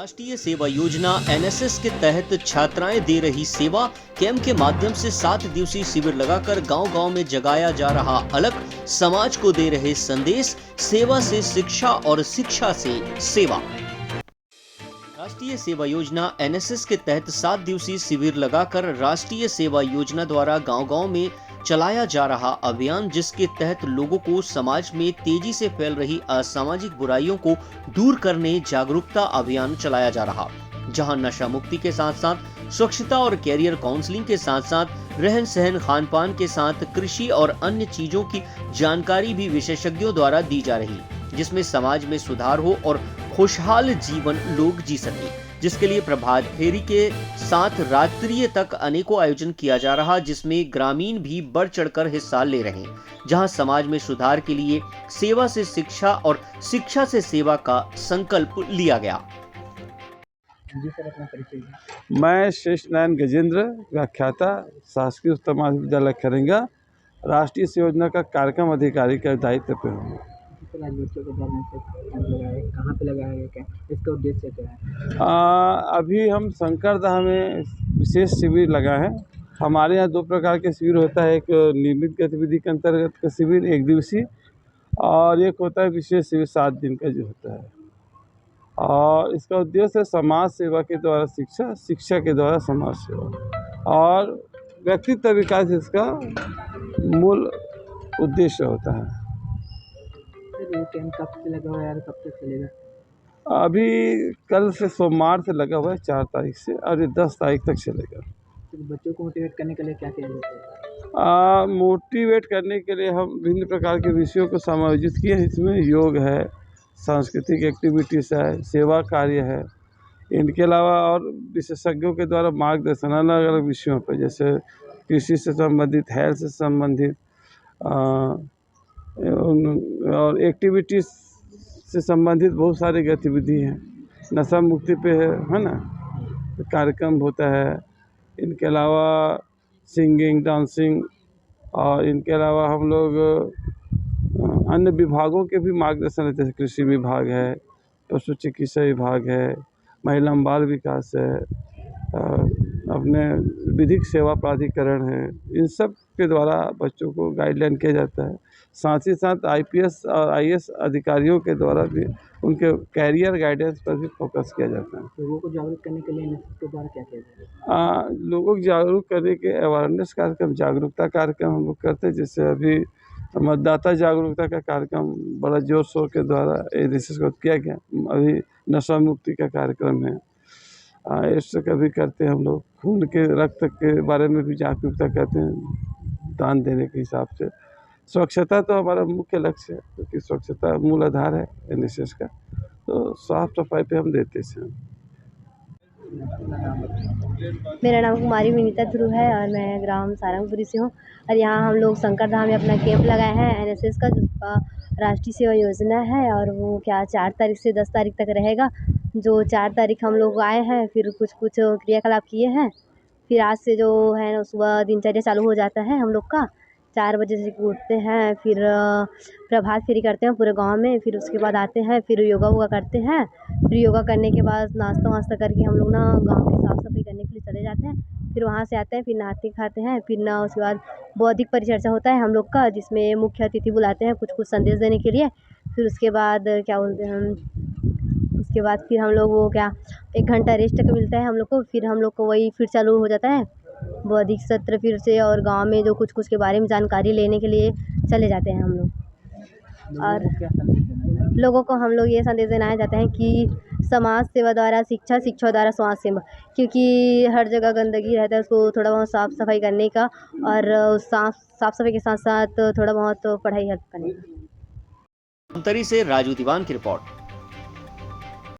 राष्ट्रीय सेवा योजना एनएसएस के तहत छात्राएं दे रही सेवा कैंप के माध्यम से 7 दिवसीय शिविर लगाकर गांव-गांव में जगाया जा रहा अलख, समाज को दे रहे संदेश, सेवा से शिक्षा और शिक्षा से सेवा। राष्ट्रीय सेवा योजना एनएसएस के तहत 7 दिवसीय शिविर लगाकर राष्ट्रीय सेवा योजना द्वारा गांव-गांव में चलाया जा रहा अभियान, जिसके तहत लोगों को समाज में तेजी से फैल रही असामाजिक बुराइयों को दूर करने जागरूकता अभियान चलाया जा रहा, जहां नशा मुक्ति के साथ साथ स्वच्छता और कैरियर काउंसलिंग के साथ साथ रहन सहन, खान पान के साथ कृषि और अन्य चीजों की जानकारी भी विशेषज्ञों द्वारा दी जा रही, जिसमें समाज में सुधार हो और खुशहाल जीवन लोग जी सके, जिसके लिए प्रभात फेरी के साथ रात्रि तक अनेकों आयोजन किया जा रहा, जिसमें ग्रामीण भी बढ़ चढ़कर हिस्सा ले रहे हैं, जहां समाज में सुधार के लिए सेवा से शिक्षा और शिक्षा से सेवा का संकल्प लिया गया। मैं श्रेष्ठ नारायण गजेंद्र, व्याख्याता, शासकीय उच्चतर माध्यमिक विद्यालय खरेंगा, राष्ट्रीय सेवा योजना का कार्यक्रम अधिकारी का दायित्व पे हूँ। कहाँ पे लगाया गया, क्या इसका उद्देश्य क्या है? अभी हम शंकरदह में विशेष शिविर लगा है। हमारे यहाँ 2 प्रकार के शिविर होता है, एक नियमित गतिविधि के अंतर्गत का शिविर 1 दिवसीय, और एक होता है विशेष शिविर 7 दिन का जो होता है। और इसका उद्देश्य है समाज सेवा के द्वारा शिक्षा, शिक्षा के द्वारा समाज सेवा और व्यक्तित्व विकास इसका मूल उद्देश्य होता है। ये कैंप कब से लगा हुआ है और कब तक चलेगा? अभी कल से सोमवार से लगा हुआ है 4 तारीख से, और ये 10 तारीख तक चलेगा। तो बच्चों को मोटिवेट करने के लिए क्या किया जाता है? मोटिवेट करने के लिए हम विभिन्न प्रकार के विषयों को समायोजित किए हैं। इसमें योग है, सांस्कृतिक एक्टिविटीज़ है, सेवा कार्य है। इनके अलावा और विशेषज्ञों के द्वारा मार्गदर्शन अलग अलग विषयों पर, जैसे कृषि से संबंधित, हेल्थ से संबंधित और एक्टिविटीज़ से संबंधित बहुत सारी गतिविधि हैं। नशा मुक्ति पे है ना, कार्यक्रम होता है। इनके अलावा सिंगिंग, डांसिंग, और इनके अलावा हम लोग अन्य विभागों के भी मार्गदर्शन रहते हैं। कृषि विभाग है, पशु चिकित्सा विभाग है, महिला बाल विकास है, अपने विधिक सेवा प्राधिकरण है। इन सब के द्वारा बच्चों को गाइडलाइन किया जाता है। साथ ही साथ आईपीएस और आईएएस अधिकारियों के द्वारा भी उनके कैरियर गाइडेंस पर भी फोकस किया जाता है। लोगों को जागरूक करने के लिए एनएसएस के द्वारा क्या किया जाता है? लोगों को जागरूक करने के अवेयरनेस कार्यक्रम, जागरूकता कार्यक्रम हम लोग करते हैं। जैसे अभी मतदाता जागरूकता का कार्यक्रम बड़ा जोर शोर के द्वारा एनएसएस को किया गया। अभी नशा मुक्ति का कार्यक्रम है, इससे कभी करते हैं हम लोग। खून के रक्त के बारे में भी जागरूकता करते हैं दान देने के हिसाब से। स्वच्छता तो हमारा मुख्य लक्ष्य है, क्योंकि स्वच्छता मूल आधार है एनएसएस का, तो साफ सफाई पे हम देते हैं। मेरा नाम कुमारी विनीता ध्रुव है और मैं ग्राम सारंगपुरी से हूँ। और यहाँ हम लोग शंकरधाम में अपना कैंप लगाए हैं एनएसएस का, जिसका राष्ट्रीय सेवा योजना है, और वो क्या 4 तारीख से 10 तारीख तक रहेगा। जो 4 तारीख हम लोग आए हैं, फिर कुछ क्रियाकलाप किए हैं। फिर आज से जो है ना, सुबह दिनचर्या चालू हो जाता है हम लोग का। 4 बजे से उठते हैं, फिर प्रभात फेरी करते हैं पूरे गांव में। फिर उसके बाद आते हैं, फिर योगा वोगा करते हैं। फिर योगा करने के बाद नाश्ता वास्ता करके हम लोग ना गांव की साफ़ सफाई करने के लिए चले जाते हैं। फिर वहां से आते हैं, फिर नहाते खाते हैं। फिर ना उसके बाद बौद्धिक परिचर्चा होता है हम लोग का, जिसमें मुख्य अतिथि बुलाते हैं कुछ संदेश देने के लिए। फिर उसके बाद क्या बोलते हैं उसके बाद फिर हम लोग वो क्या 1 घंटा रेस्ट का मिलता है हम लोग को। फिर हम लोग को वही फिर चालू हो जाता है बौद्धिक सत्र फिर से, और गांव में जो कुछ के बारे में जानकारी लेने के लिए चले जाते हैं हम लोग। और लोगों को हम लोग ये संदेश देना चाहते हैं कि समाज सेवा द्वारा शिक्षा, शिक्षा द्वारा समाज सेवा, क्योंकि हर जगह गंदगी रहता है, उसको थोड़ा बहुत साफ़ सफाई करने का, और साफ़ सफाई के साथ साथ थोड़ा बहुत पढ़ाई हेल्प करने का। धमतरी से राजू दीवान की रिपोर्ट।